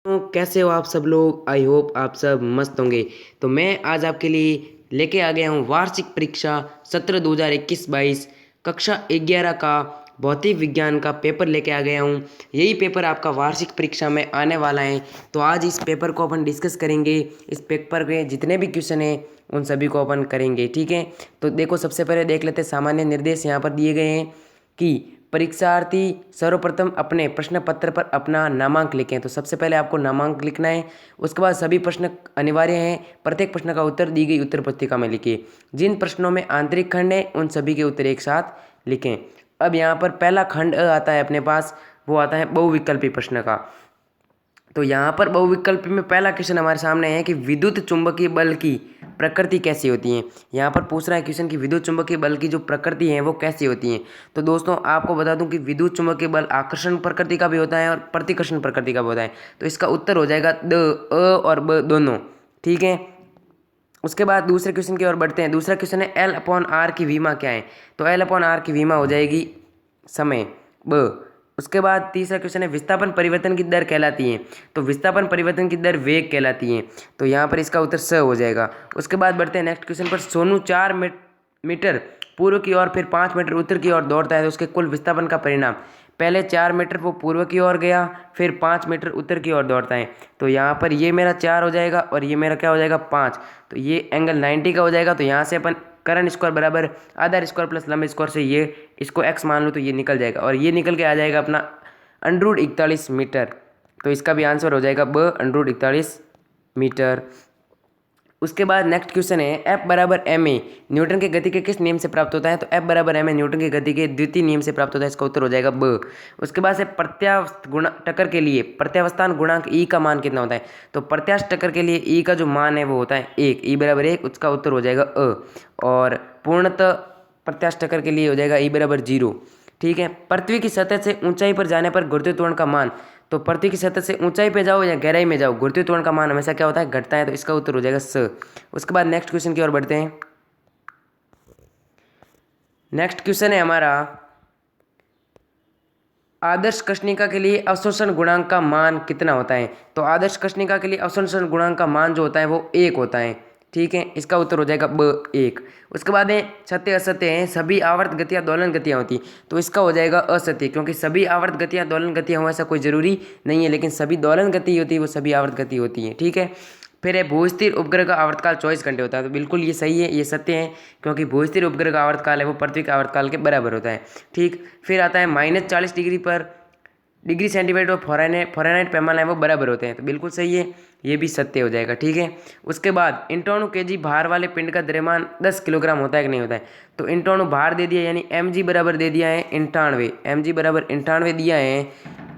तो कैसे हो आप सब लोग। आई होप आप सब मस्त होंगे। तो मैं आज आपके लिए लेके आ गया हूँ वार्षिक परीक्षा सत्र 2021-22 कक्षा 11 का भौतिक विज्ञान का पेपर लेके आ गया हूँ। यही पेपर आपका वार्षिक परीक्षा में आने वाला है। तो आज इस पेपर को अपन डिस्कस करेंगे। इस पेपर के जितने भी क्वेश्चन हैं उन सभी को अपन करेंगे, ठीक है। तो देखो, सबसे पहले देख लेते हैं सामान्य निर्देश यहाँ पर दिए गए हैं कि परीक्षार्थी सर्वप्रथम अपने प्रश्न पत्र पर अपना नामांक लिखें। तो सबसे पहले आपको नामांक लिखना है। उसके बाद सभी प्रश्न अनिवार्य हैं। प्रत्येक प्रश्न का उत्तर दी गई उत्तर पुस्तिका में लिखिए। जिन प्रश्नों में आंतरिक खंड है उन सभी के उत्तर एक साथ लिखें। अब यहाँ पर पहला खंड आता है अपने पास, वो आता है बहुविकल्पी प्रश्न का। तो यहाँ पर बहुविकल्पी में पहला क्वेश्चन हमारे सामने है कि विद्युत चुंबकीय बल की प्रकृति कैसी होती है। यहाँ पर पूछ रहा है क्वेश्चन कि विद्युत चुंबकीय बल की जो प्रकृति है वो कैसी होती है। तो दोस्तों आपको बता दूं कि विद्युत चुंबकीय बल आकर्षण प्रकृति का भी होता है और प्रतिकर्षण प्रकृति का भी होता है। तो इसका उत्तर हो जाएगा द, अ और ब दोनों, ठीक है। उसके बाद दूसरे क्वेश्चन की ओर बढ़ते हैं। दूसरा क्वेश्चन है एल अपॉन आर की विमा क्या है। तो एल अपॉन आर की विमा हो जाएगी समय, ब। उसके बाद तीसरा क्वेश्चन है विस्थापन परिवर्तन की दर कहलाती है। तो विस्थापन परिवर्तन की दर वेग कहलाती है। तो यहाँ पर इसका उत्तर स हो जाएगा। उसके बाद बढ़ते हैं नेक्स्ट क्वेश्चन पर। सोनू 4 मीटर पूर्व की ओर फिर 5 मीटर उत्तर की ओर दौड़ता है तो उसके कुल विस्थापन का परिणाम। पहले 4 मीटर वो पूर्व की ओर गया, फिर 5 मीटर उत्तर की ओर दौड़ता है। तो यहाँ पर ये मेरा 4 हो जाएगा और ये मेरा क्या हो जाएगा 5। तो ये एंगल 90 का हो जाएगा। तो यहाँ से अपन करंट स्क्वायर बराबर आधार स्क्वायर प्लस लंब स्क्वायर से ये इसको x मान लो तो ये निकल जाएगा और ये निकल के आ जाएगा अपना √41 मीटर। तो इसका भी आंसर हो जाएगा ब √41 मीटर। उसके बाद नेक्स्ट क्वेश्चन है F बराबर एम ए न्यूटन के गति के किस नियम से प्राप्त होता है। तो F बराबर एम ए न्यूटन की गति के द्वितीय नियम से प्राप्त होता है। इसका उत्तर हो जाएगा ब। उसके बाद से प्रत्यास्थ गुणा टक्कर के लिए प्रत्यावस्थान गुणांक E का मान कितना होता है। तो प्रत्यास्थ टक्कर के लिए E का जो मान है वो होता है 1, E बराबर 1। उसका उत्तर हो जाएगा अ। और पूर्णतः प्रत्यास्थ टक्कर के लिए हो जाएगा E बराबर 0, ठीक है। पृथ्वी की सतह से ऊंचाई पर जाने पर गुरुत्व त्वरण का मान। तो पृथ्वी की सतह से ऊंचाई पे जाओ या गहराई में जाओ, गुरुत्व त्वरण का मान हमेशा क्या होता है, घटता है। तो इसका उत्तर हो जाएगा स। उसके बाद नेक्स्ट क्वेश्चन की ओर बढ़ते हैं। नेक्स्ट क्वेश्चन है हमारा आदर्श कृष्णिका के लिए अवशोषण गुणांक का मान कितना होता है। तो आदर्श कृष्णिका के लिए अवशोषण गुणांक का मान जो होता है वो 1 होता है, ठीक है। इसका उत्तर हो जाएगा ब 1। उसके बाद है सत्य असत्य हैं सभी आवर्त गतियाँ दोलन गतियाँ होती। तो इसका हो जाएगा असत्य, क्योंकि सभी आवर्त गतियाँ दोलन गतियाँ हो ऐसा कोई जरूरी नहीं है, लेकिन सभी दोलन गति होती है वो सभी आवर्त गति होती है, ठीक है। फिर है भूस्थिर उपग्रह का आवर्तकाल 24 घंटे होता है। तो बिल्कुल ये सही है, ये सत्य है, क्योंकि भूस्थिर उपग्रह का आवर्तकाल है वो पृथ्वी के आवर्तकाल के बराबर होता है, ठीक। फिर आता है -40 डिग्री पर डिग्री सेंटीग्रेड और फ़ारेनहाइट पैमाना है वो बराबर होते हैं। तो बिल्कुल सही है, ये भी सत्य हो जाएगा, ठीक है। उसके बाद 98 kg भार वाले पिंड का द्रव्यमान 10 किलोग्राम होता है कि नहीं होता है। तो 98 भार दे दिया, यानी mg बराबर दे दिया है 98, mg बराबर 98 दिया है।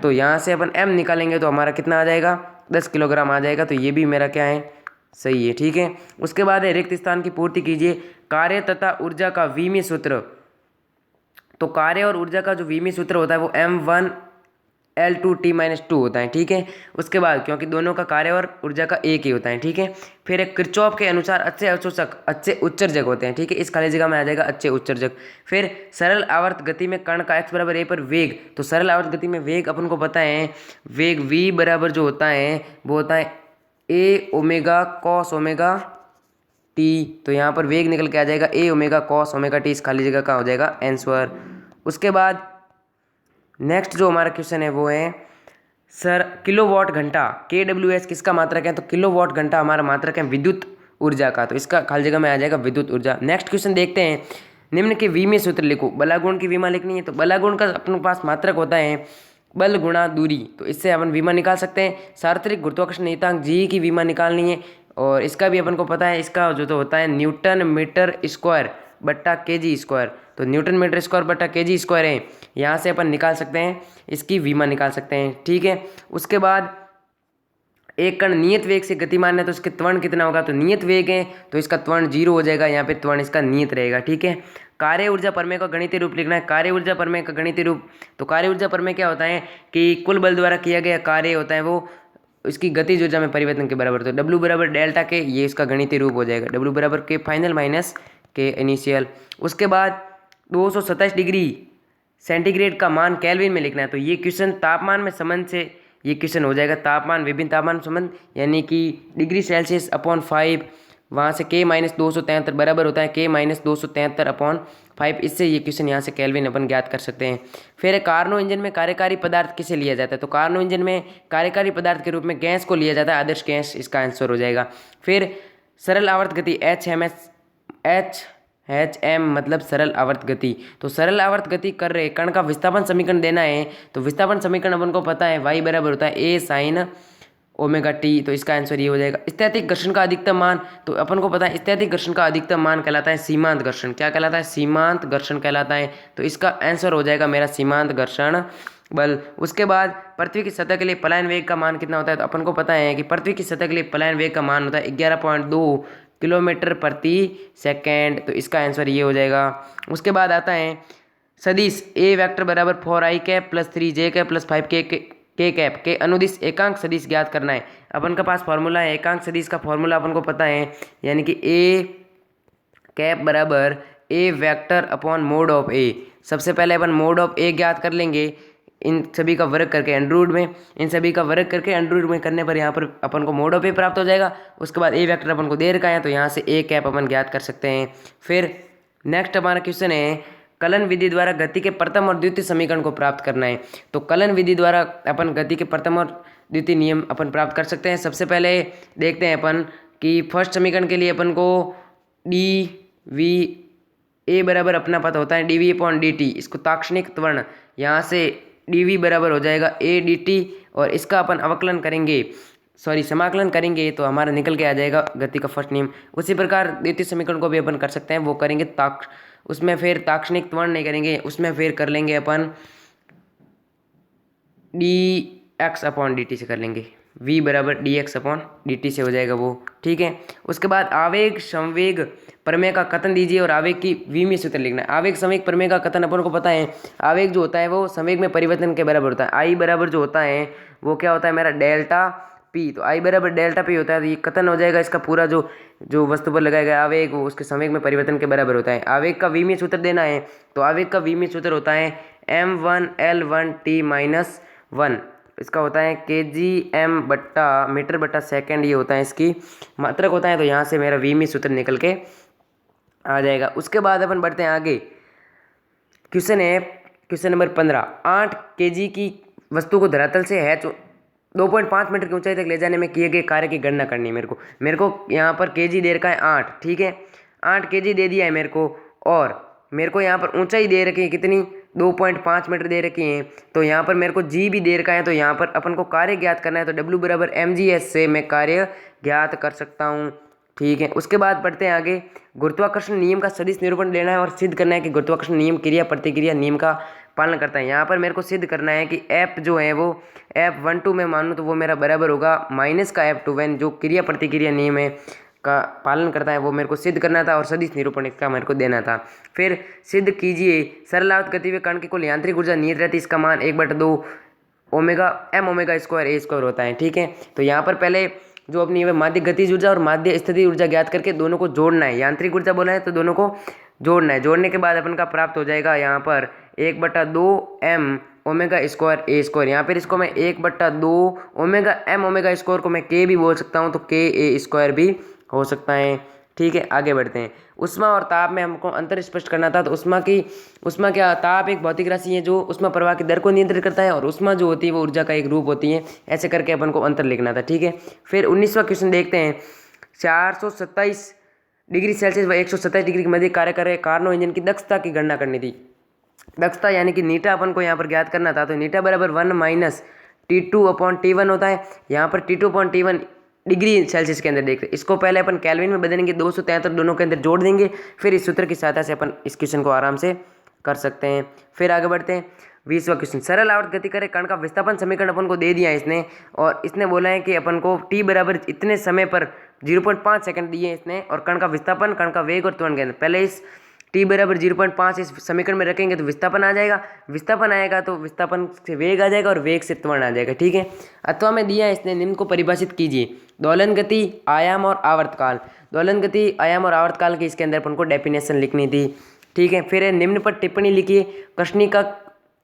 तो यहाँ से अपन m निकालेंगे तो हमारा कितना आ जाएगा 10 किलोग्राम आ जाएगा। तो ये भी मेरा क्या है, सही है, ठीक है। उसके बाद है रिक्त स्थान की पूर्ति कीजिए कार्य तथा ऊर्जा का विमीय सूत्र। तो कार्य और ऊर्जा का जो विमीय सूत्र होता है वो m1L2T-2 होता है, ठीक है। उसके बाद क्योंकि दोनों का कार्य और ऊर्जा का एक ही होता है, ठीक है। फिर एक किरचॉफ के अनुसार अच्छे अवशोषक अच्छे उत्सर्जक होते हैं, ठीक है। इस खाली जगह में आ जाएगा अच्छे उत्सर्जक। फिर सरल आवर्त गति में कण का x बराबर a पर वेग। तो सरल आवर्त गति में वेग अपन को पता है, वेग v बराबर जो होता है वो होता है a omega cos omega T. तो यहाँ पर वेग निकल के आ जाएगा a omega cos omega T. इस खाली जगह का हो जाएगा आंसर। उसके बाद नेक्स्ट जो हमारा क्वेश्चन है वो है सर किलोवाट घंटा KWS किसका मात्रक है। तो किलोवाट घंटा हमारा मात्रक है विद्युत ऊर्जा का। तो इसका खाली जगह में आ जाएगा विद्युत ऊर्जा। नेक्स्ट क्वेश्चन देखते हैं, निम्न के विमीय सूत्र लिखो। बलागुण की विमा लिखनी है। तो बलागुण का अपने पास मात्रक होता है बल गुणा दूरी। तो इससे अपन विमा निकाल सकते हैं। सार्वत्रिक गुरुत्वाकर्षण नियतांक जी की विमा निकालनी है और इसका भी अपन को पता है, इसका जो तो होता है न्यूटन मीटर स्क्वायर बट्टा केजी स्क्वायर। तो न्यूटन मीटर स्क्वायर बट्टा केजी स्क्वायर है, यहाँ से अपन निकाल सकते हैं, इसकी विमा निकाल सकते हैं, ठीक है। उसके बाद एक कण नियत वेग से गतिमान है तो इसके त्वरण कितना होगा। तो नियत वेग है तो इसका त्वरण 0 हो जाएगा, यहाँ पे त्वरण इसका नियत रहेगा, ठीक है। कार्य ऊर्जा प्रमेय का गणितीय रूप लिखना है। कार्य ऊर्जा प्रमेय का गणितीय रूप, तो कार्य ऊर्जा प्रमेय क्या होता है कि कुल बल द्वारा किया गया कार्य होता है वो इसकी गतिज ऊर्जा में परिवर्तन के बराबर। तो W बराबर डेल्टा के, ये इसका गणितीय रूप हो जाएगा, W बराबर के फाइनल माइनस के इनिशियल। उसके बाद 227 डिग्री सेंटीग्रेड का मान केल्विन में लिखना है। तो ये क्वेश्चन तापमान में संबंध से ये क्वेश्चन हो जाएगा तापमान, विभिन्न तापमान संबंध, यानी कि डिग्री सेल्सियस अपॉन 5, वहाँ से K-273 बराबर होता है K-273 अपॉन 5। इससे ये क्वेश्चन यहाँ से केल्विन अपन ज्ञात कर सकते हैं। फिर कार्नो इंजन में कार्यकारी पदार्थ किसे लिया जाता है, तो कार्नो इंजन में कार्यकारी पदार्थ के रूप में गैस को लिया जाता है, आदर्श गैस इसका आंसर हो जाएगा। फिर सरल आवर्त गति HM मतलब सरल आवर्त गति। तो सरल आवर्त गति कर रहे कण का विस्थापन समीकरण देना है, तो विस्थापन समीकरण अपन को पता है y बराबर होता है A sin ओमेगा टी, तो इसका आंसर ये हो जाएगा। स्थैतिक घर्षण का अधिकतम मान, तो अपन को पता है स्थैतिक घर्षण का अधिकतम मान कहलाता है सीमांत घर्षण। क्या कहलाता है? सीमांत घर्षण कहलाता है, तो इसका आंसर हो जाएगा मेरा सीमांत घर्षण बल। उसके बाद पृथ्वी की सतह के लिए पलायन वेग का मान कितना होता है, तो अपन को पता है कि पृथ्वी की सतह के लिए पलायन वेग का मान होता है 11.2 किलोमीटर प्रति सेकेंड, तो इसका आंसर ये हो जाएगा। उसके बाद आता है सदिश ए वेक्टर बराबर 4i cap plus 3j cap plus 5k के कैप के अनुदिश एकांक सदिश ज्ञात करना है। अपन के पास फॉर्मूला है, एकांक सदिश का फॉर्मूला अपन को पता है, यानी कि ए कैप बराबर ए वेक्टर अपॉन मोड ऑफ ए। सबसे पहले अपन मोड ऑफ ए ज्ञात कर लेंगे, इन सभी का वर्ग करके अंडररूट में, इन सभी का वर्ग करके अंडररूट में करने पर यहाँ पर अपन को मोड ऑफ ए प्राप्त हो जाएगा। उसके बाद ए वेक्टर अपन को दे रखा है, तो यहाँ से ए कैप अपन ज्ञात कर सकते हैं। फिर नेक्स्ट हमारा क्वेश्चन है कलन विधि द्वारा गति के प्रथम और द्वितीय समीकरण को प्राप्त करना है। तो कलन विधि द्वारा अपन गति के प्रथम और द्वितीय नियम अपन प्राप्त कर सकते हैं। सबसे पहले देखते हैं अपन कि फर्स्ट समीकरण के लिए अपन को डी वी ए बराबर अपना पता होता है डी अपॉन डी टी, इसको ताक्षणिक त्वरण, यहाँ से डी वी बराबर हो जाएगा ए डी टी, और इसका अपन अवकलन करेंगे, समाकलन करेंगे तो हमारा निकल के आ जाएगा गति का फर्स्ट नियम। उसी प्रकार द्वितीय समीकरण को भी अपन कर सकते हैं, वो करेंगे उसमें फिर ताक्षणिक त्वरण नहीं करेंगे, उसमें फिर कर लेंगे अपन d x upon d t से कर लेंगे, v बराबर d x upon d t से हो जाएगा वो, ठीक है। उसके बाद आवेग संवेग प्रमेय का कथन दीजिए और आवेग की विमीय सूत्र लिखना है। आवेग संवेग प्रमेय का कथन अपन को पता है, आवेग जो होता है वो संवेग में परिवर्तन के बराबर होता है। आई बराबर जो होता है वो क्या होता है मेरा डेल्टा पी, तो आई बराबर डेल्टा पी होता है, तो ये कथन हो जाएगा इसका पूरा जो वस्तु पर लगाया गया आवेग वो उसके संवेग में परिवर्तन के बराबर होता है। आवेग का विमीय सूत्र देना है, तो आवेग का विमीय सूत्र होता है m1l1t-1, इसका होता है kg/m बट्टा मीटर बट्टा सेकेंड, ये होता है इसकी मात्रक होता है, तो यहाँ से मेरा विमीय सूत्र निकल के आ जाएगा। उसके बाद अपन बढ़ते हैं आगे, क्वेश्चन है क्वेश्चन नंबर 15। 8 kg की वस्तु को धरातल से 2.5 मीटर की ऊंचाई तक ले जाने में किए गए कार्य की गणना करनी है मेरे को यहाँ पर kg दे रखा है 8, ठीक है, 8 kg दे दिया है मेरे को, और मेरे को यहाँ पर ऊंचाई दे रखी है कितनी 2.5 मीटर दे रखी है, तो यहाँ पर मेरे को जी भी दे रखा है, तो यहाँ पर अपन को कार्य ज्ञात करना है, तो W बराबर mgs से मैं कार्य ज्ञात कर सकता हूँ, ठीक है। उसके बाद बढ़ते हैं आगे, गुरुत्वाकर्षण नियम का सदिश निरूपण लेना है और सिद्ध करना है कि गुरुत्वाकर्षण नियम क्रिया प्रतिक्रिया नियम का पालन करता है। यहाँ पर मेरे को सिद्ध करना है कि F जो है वो F12 में मानूँ तो वो मेरा बराबर होगा माइनस का F2 जो क्रिया प्रतिक्रिया नियम है का पालन करता है, वो मेरे को सिद्ध करना था और सदिश निरूपण इसका मेरे को देना था। फिर सिद्ध कीजिए सरलावत गति में कण की कुल यांत्रिक ऊर्जा नियत रहती है, इसका मान 1/2 ओमेगा m ओमेगा स्क्वायर ए स्क्वायर होता है, ठीक है। तो यहाँ पर पहले जो अपनी माध्य गतिज ऊर्जा और माध्य स्थिति ऊर्जा ज्ञात करके दोनों को जोड़ना है, यांत्रिक ऊर्जा बोला है तो दोनों को जोड़ना है, जोड़ने के बाद अपन का प्राप्त हो जाएगा यहाँ पर 1/2 m ओमेगा स्क्वायर ए स्क्वायर। यहाँ पर इसको मैं 1/2 ओमेगा m ओमेगा स्क्वायर को मैं k भी बोल सकता हूँ, तो k a स्क्वायर भी हो सकता है, ठीक है। आगे बढ़ते हैं, उष्मा और ताप में हमको अंतर स्पष्ट करना था, तो उष्मा क्या, ताप एक भौतिक राशि है जो उष्मा प्रवाह की दर को नियंत्रित करता है और उष्मा जो होती है वो ऊर्जा का एक रूप होती है, ऐसे करके अपन को अंतर लिखना था, ठीक है। फिर 19वां क्वेश्चन देखते हैं, 427 डिग्री सेल्सियस व 127 डिग्री के मध्य कार्य कर रहे कार्नो इंजन की दक्षता की गणना करनी थी। दक्षता यानी कि नीटा अपन को यहाँ पर ज्ञात करना था, तो नीटा बराबर 1 - T2/T1 होता है। यहाँ पर T2/T1 डिग्री सेल्सियस के अंदर देखते हैं, इसको पहले अपन केल्विन में बदलेंगे, 273 दोनों के अंदर जोड़ देंगे, फिर इस सूत्र की सहायता से अपन इस क्वेश्चन को आराम से कर सकते हैं। फिर आगे बढ़ते हैं, 20वां क्वेश्चन, सरल आवर्त गति करे कण का विस्थापन समीकरण अपन को दे दिया है इसने, और इसने बोला है कि अपन को t बराबर इतने समय पर 0.5 सेकंड दिए इसने, और कण का विस्थापन, कण का वेग और त्वरण के अंदर पहले इस t बराबर 0.5 इस समीकरण में रखेंगे तो विस्थापन आ जाएगा, विस्थापन आएगा तो विस्थापन से वेग आ जाएगा और वेग से त्वरण आ जाएगा, ठीक है। अथवा में दिया है इसने, निम्न को परिभाषित कीजिए, दोलन गति, आयाम और आवर्तकाल। दोलन गति, आयाम और आवर्तकाल की इसके अंदर अपन को डेफिनेशन लिखनी थी, ठीक है। फिर निम्न पर टिप्पणी लिखिए, कृष्णिका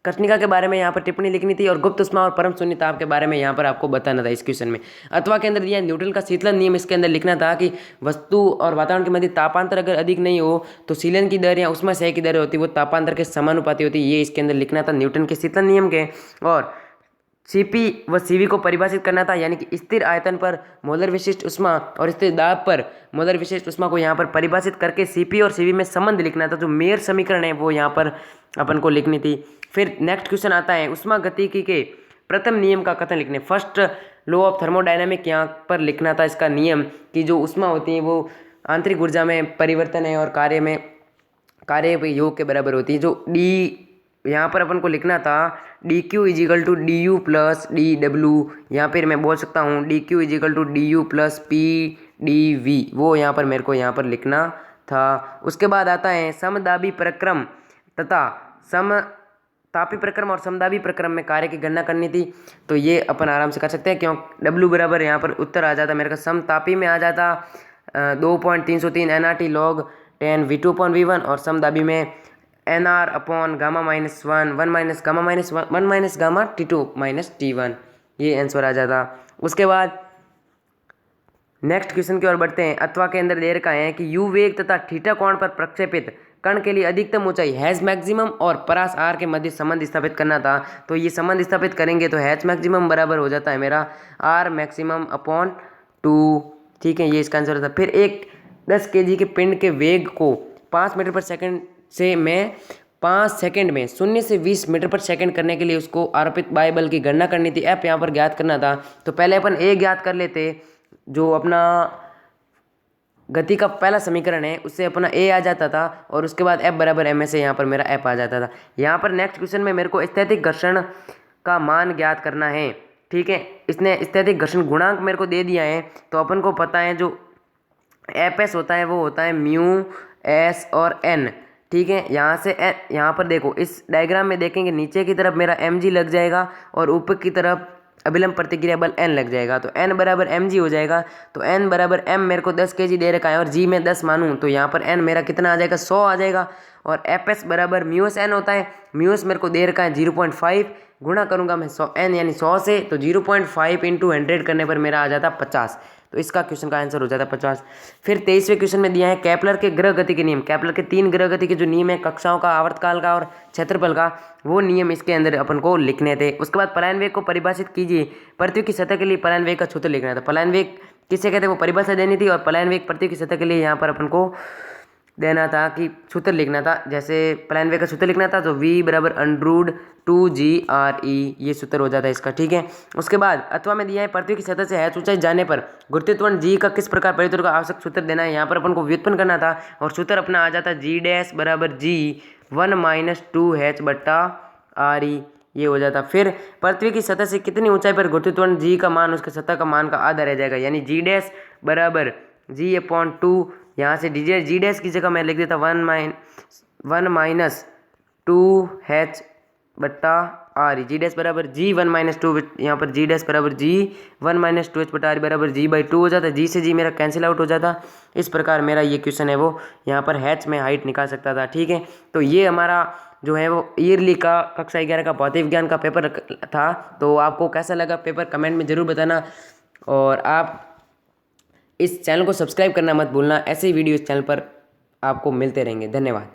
कृष्णिका के बारे में यहाँ पर टिप्पणी लिखनी थी और गुप्त उष्मा और परम शून्य ताप के बारे में यहाँ पर आपको बताना था इस क्वेश्चन में। अथवा के अंदर दिया न्यूटन का शीतलन नियम, इसके अंदर लिखना था कि वस्तु और वातावरण के मध्य तापांतर अगर अधिक नहीं हो तो शीलन की दर या उष्मा क्षय की दर होती है वो तापांतर के समानुपाती होती है, ये इसके अंदर लिखना था न्यूटन के शीतलन नियम के। और सीपी व सीवी को परिभाषित करना था, यानी कि स्थिर आयतन पर मोलर विशिष्ट उष्मा और स्थिर दाब पर मोलर विशिष्ट उष्मा को यहाँ पर परिभाषित करके सीपी और सीवी में संबंध लिखना था। जो मेयर समीकरण है वो यहाँ पर अपन को लिखनी थी। फिर नेक्स्ट क्वेश्चन आता है उष्मा गतिकी के प्रथम नियम का कथन लिखने। फर्स्ट लॉ ऑफ थर्मोडायनामिक यहाँ पर लिखना था इसका नियम कि जो उष्मा होती है वो आंतरिक ऊर्जा में परिवर्तन है और कार्य योग के बराबर होती है। जो डी यहाँ पर अपन को लिखना था d q is equal to d u plus d डब्ल्यू, यहाँ पर मैं बोल सकता हूँ d q is equal to d u plus p d v, वो यहाँ पर मेरे को यहाँ पर लिखना था। उसके बाद आता है समदाबी प्रक्रम तथा समतापी प्रक्रम और समदाबी प्रक्रम में कार्य की गणना करनी थी। तो ये अपन आराम से कर सकते हैं, क्यों डब्ल्यू बराबर यहाँ पर उत्तर आ जाता मेरे का समतापी में आ जाता 2.303 NRT log 10 V2/V1 और समदाबी में NR upon gamma minus 1 minus gamma T2 minus T1, ये आंसर आ जाता। उसके बाद नेक्स्ट क्वेश्चन की ओर बढ़ते हैं। अथवा के अंदर दे रखा है कि यू वेग तथा थीटा कोण पर प्रक्षेपित कण के लिए अधिकतम ऊंचाई हैच मैक्सिमम और परास आर के मध्य संबंध स्थापित करना था। तो ये संबंध स्थापित करेंगे तो हैच मैक्सिमम बराबर हो जाता है मेरा आर मैक्सिमम अपॉन 2, ठीक है, ये इसका आंसर था। फिर एक 10 kg के पिंड के वेग को 5 मीटर पर सेकंड से मैं 5 सेकंड में 0 से 20 मीटर पर सेकंड करने के लिए उसको आरोपित बाह्य बल की गणना करनी थी, एफ यहाँ पर ज्ञात करना था। तो पहले अपन ए ज्ञात कर लेते, जो अपना गति का पहला समीकरण है उससे अपना ए आ जाता था और उसके बाद एफ बराबर एम से यहाँ पर मेरा एफ आ जाता था। यहाँ पर नेक्स्ट क्वेश्चन में मेरे को स्थैतिक घर्षण का मान ज्ञात करना है, ठीक है। इसने स्थैतिक घर्षण गुणांक मेरे को दे दिया है। तो अपन को पता है जो एफ एस होता है वो होता है म्यू एस और एन, ठीक है। यहाँ से यहाँ पर देखो इस डायग्राम में देखेंगे नीचे की तरफ मेरा एम जी लग जाएगा और ऊपर की तरफ अभिलंब प्रतिक्रिया बल एन लग जाएगा। तो एन बराबर एम जी हो जाएगा। तो एन बराबर एम मेरे को 10 kg दे रखा है और जी में 10 मानूँ तो यहाँ पर एन मेरा कितना आ जाएगा 100 आ जाएगा। और एफ एस बराबर म्यूएस एन होता है, म्यूएस मेरे को दे रखा है 0.5, गुणा करूँगा मैं 100 एन यानी 100 से, तो 0.5 इंटू 100 करने पर मेरा आ जाता 50। तो इसका क्वेश्चन का आंसर हो जाता 50। फिर 23वें क्वेश्चन में दिया है केपलर के ग्रह गति के नियम। केपलर के 3 ग्रह गति के जो नियम है कक्षाओं का, आवर्तकाल का और क्षेत्रफल का, वो नियम इसके अंदर अपन को लिखने थे। उसके बाद पलायन वेग को परिभाषित कीजिए। पृथ्वी की सतह के लिए पलायन वेग का सूत्र लिखना था। पलायन वेग किसे कहते हैं वो परिभाषा देनी थी और पलायन वेग पृथ्वी की सतह के लिए यहाँ पर अपन को देना था कि सूत्र लिखना था। जैसे पलायन वेग का सूत्र लिखना था तो v बराबर √2GRE, ये सूत्र हो जाता है इसका, ठीक है। उसके बाद अथवा में दिया है पृथ्वी की सतह से हैच ऊंचाई जाने पर गुरुत्वाकर्षण जी का किस प्रकार परिवर्तन का आवश्यक सूत्र देना है। यहाँ पर अपन को व्युत्पन्न करना था और सूत्र अपना आ जाता G' बराबर G1 - 2h/RE, ये हो जाता। फिर पृथ्वी की सतह से कितनी ऊंचाई पर गुरुत्वाकर्षण जी का मान उसके सतह का मान का आधा रह जाएगा, यानी G' बराबर G/2। यहाँ से जी डैश की जगह मैं लिख देता 1 - 2h/RE। जी डैश बराबर G1 - 2, यहाँ पर जी डैश बराबर G1 - 2h/RE बराबर G/2 हो जाता है। जी से जी मेरा कैंसिल आउट हो जाता। इस प्रकार मेरा ये क्वेश्चन है वो यहाँ पर हैच में हाइट निकाल सकता था, ठीक है। तो ये हमारा जो है वो ईयरली का कक्षा 11 का भौतिक विज्ञान का पेपर था। तो आपको कैसा लगा पेपर कमेंट में ज़रूर बताना और आप इस चैनल को सब्सक्राइब करना मत भूलना। ऐसे ही वीडियो इस चैनल पर आपको मिलते रहेंगे। धन्यवाद।